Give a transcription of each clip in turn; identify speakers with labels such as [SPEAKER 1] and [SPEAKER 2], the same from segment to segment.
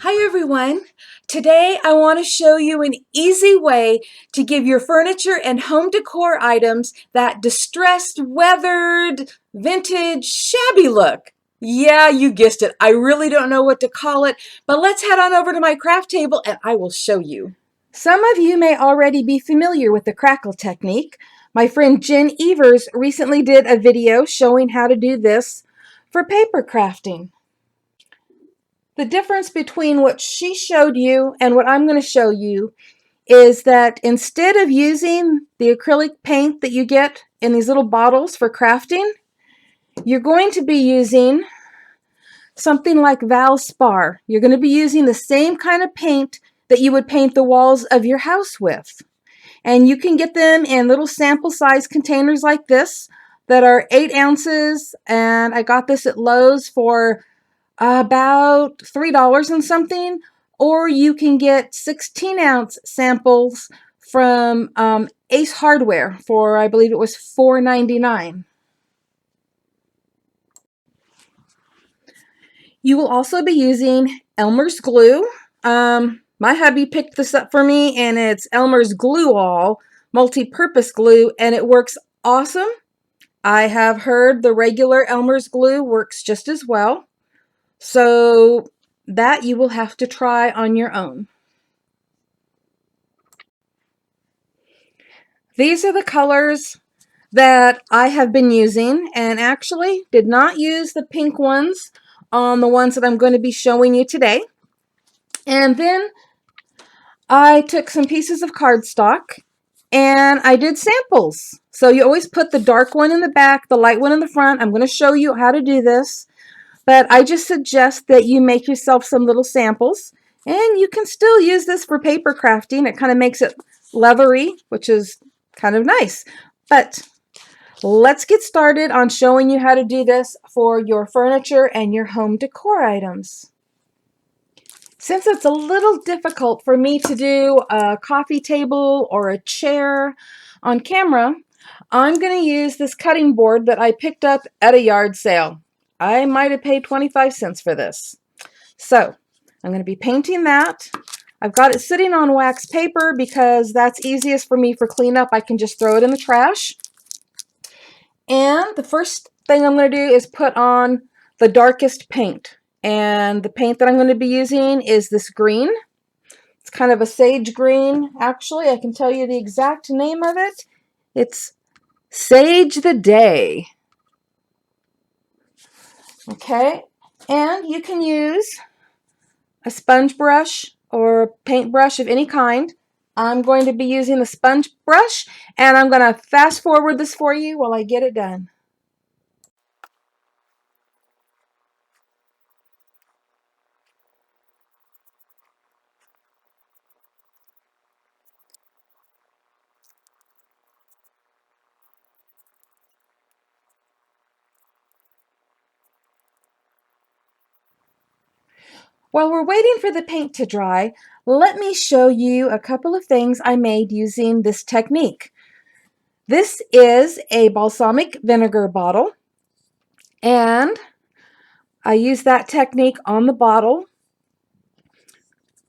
[SPEAKER 1] Hi everyone. Today I want to show you an easy way to give your furniture and home decor items that distressed, weathered, vintage, shabby look. Yeah, you guessed it. I really don't know what to call it, but let's head on over to my craft table and I will show you. Some of you may already be familiar with the Crackle technique. My friend Jen Evers recently did a video showing how to do this for paper crafting. The difference between what she showed you and what I'm going to show you is that instead of using the acrylic paint that you get in these little bottles for crafting, you're going to be using something like Valspar. You're going to be using the same kind of paint that you would paint the walls of your house with. And you can get them in little sample size containers like this that are 8 ounces. And I got this at Lowe's for about $3 and something, or you can get 16-ounce samples from Ace Hardware for, I believe it was $4.99. You will also be using Elmer's glue. My hubby picked this up for me, and it's Elmer's Glue All multi-purpose glue, and it works awesome. I have heard the regular Elmer's glue works just as well. So that you will have to try on your own. These are the colors that I have been using, and actually did not use the pink ones on the ones that I'm going to be showing you today. And then I took some pieces of cardstock and I did samples. So you always put the dark one in the back, the light one in the front. I'm going to show you how to do this. But I just suggest that you make yourself some little samples, and you can still use this for paper crafting. It kind of makes it leathery, which is kind of nice. But let's get started on showing you how to do this for your furniture and your home decor items. Since it's a little difficult for me to do a coffee table or a chair on camera, I'm going to use this cutting board that I picked up at a yard sale. I might have paid 25 cents for this. So I'm going to be painting that. I've got it sitting on wax paper because that's easiest for me for cleanup. I can just throw it in the trash. And the first thing I'm going to do is put on the darkest paint. And the paint that I'm going to be using is this green. It's kind of a sage green. Actually, I can tell you the exact name of it. It's Sage the Day. Okay, and you can use a sponge brush or a paintbrush of any kind. I'm going to be using the sponge brush, and I'm going to fast forward this for you while I get it done. While we're waiting for the paint to dry, let me show you a couple of things I made using this technique. This is a balsamic vinegar bottle, and I used that technique on the bottle,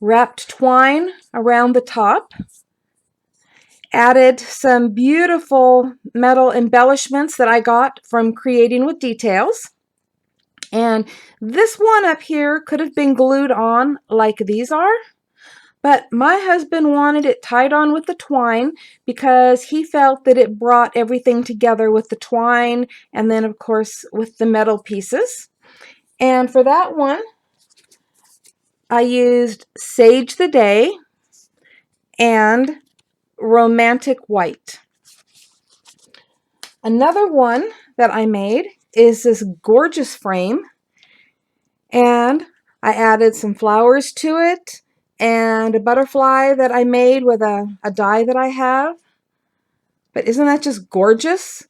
[SPEAKER 1] wrapped twine around the top, added some beautiful metal embellishments that I got from Creating with Details. And this one up here could have been glued on like these are, but my husband wanted it tied on with the twine because he felt that it brought everything together with the twine and then of course with the metal pieces. And for that one, I used Sage the Day and Romantic White. Another one that I made is this gorgeous frame, and I added some flowers to it and a butterfly that I made with a die that I have. But isn't that just gorgeous?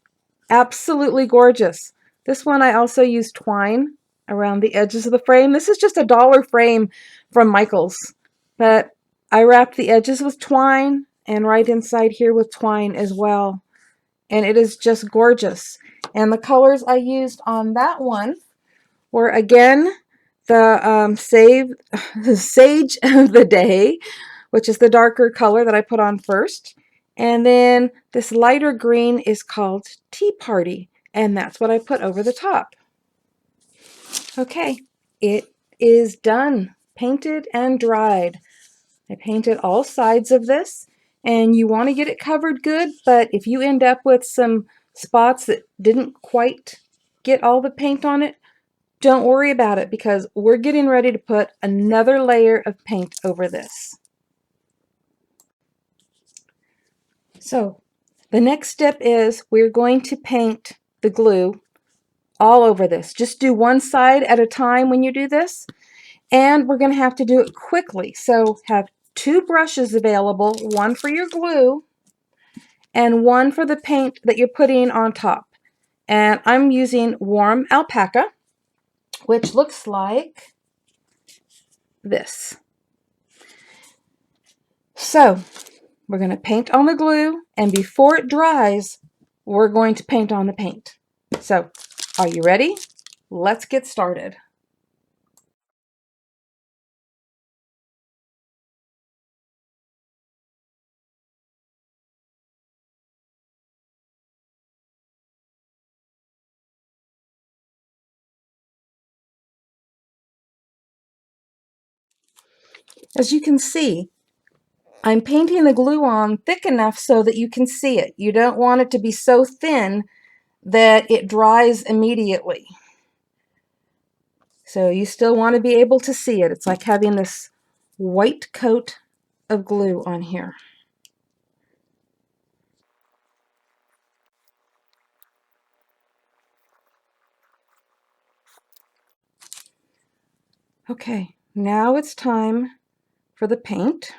[SPEAKER 1] Absolutely gorgeous. This one I also used twine around the edges of the frame. This is just a dollar frame from Michael's, but I wrapped the edges with twine and right inside here with twine as well. And it is just gorgeous. And the colors I used on that one were, again, the Sage of the Day, which is the darker color that I put on first. And then this lighter green is called Tea Party, and that's what I put over the top. Okay, it is done, painted and dried. I painted all sides of this, and you want to get it covered good, but if you end up with some spots that didn't quite get all the paint on it, don't worry about it, because we're getting ready to put another layer of paint over this. So the next step is we're going to paint the glue all over this. Just do one side at a time when you do this, and we're going to have to do it quickly. So have 2 brushes available, one for your glue and one for the paint that you're putting on top. And I'm using Warm Alpaca, which looks like this. So we're going to paint on the glue, and before it dries, we're going to paint on the paint. So, are you ready? Let's get started. As you can see, I'm painting the glue on thick enough so that you can see it. You don't want it to be so thin that it dries immediately. So you still want to be able to see it. It's like having this white coat of glue on here. Okay, now it's time for the paint.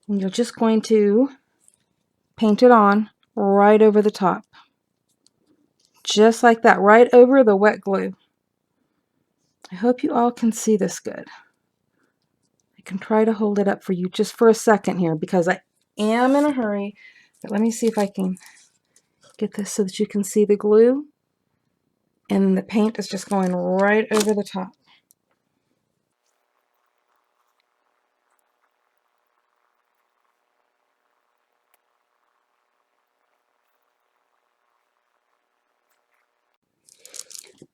[SPEAKER 1] And you're just going to paint it on right over the top. Just like that, right over the wet glue. I hope you all can see this good. I can try to hold it up for you just for a second here because I am in a hurry. But let me see if I can get this so that you can see the glue. And the paint is just going right over the top.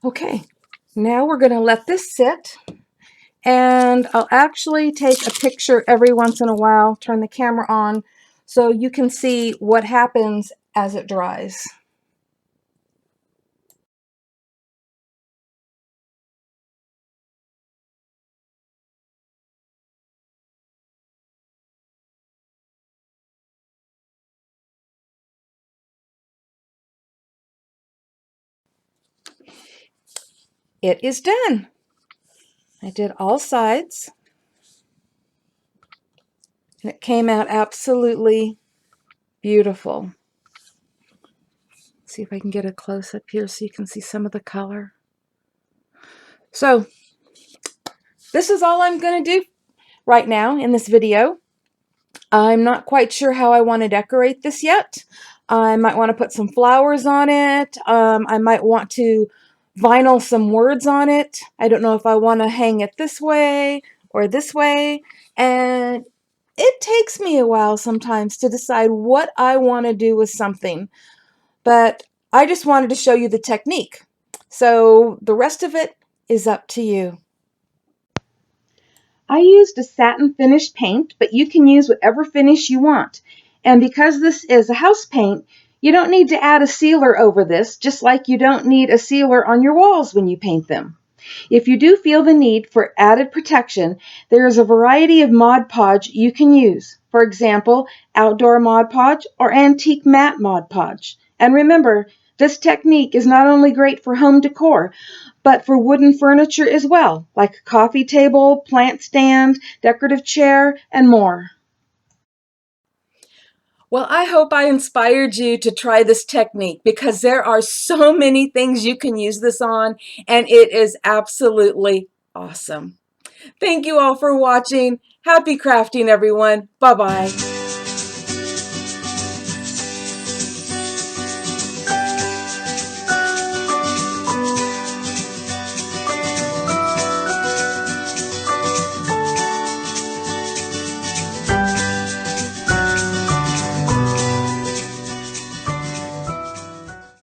[SPEAKER 1] Okay, now we're going to let this sit, and I'll actually take a picture every once in a while, turn the camera on, so you can see what happens as it dries. It is done. I did all sides, and it came out absolutely beautiful. See if I can get a close-up here so you can see some of the color. So this is all I'm going to do right now in this video. I'm not quite sure how I want to decorate this yet. I might want to put some flowers on it. I might want to vinyl some words on it. I don't know if I want to hang it this way or this way. And it takes me a while sometimes to decide what I want to do with something. But I just wanted to show you the technique. So the rest of it is up to you. I used a satin finish paint, but you can use whatever finish you want. And because this is a house paint, you don't need to add a sealer over this, just like you don't need a sealer on your walls when you paint them. If you do feel the need for added protection, there is a variety of Mod Podge you can use. For example, outdoor Mod Podge or antique matte Mod Podge. And remember, this technique is not only great for home decor, but for wooden furniture as well, like a coffee table, plant stand, decorative chair, and more. Well, I hope I inspired you to try this technique because there are so many things you can use this on, and it is absolutely awesome. Thank you all for watching. Happy crafting, everyone. Bye-bye.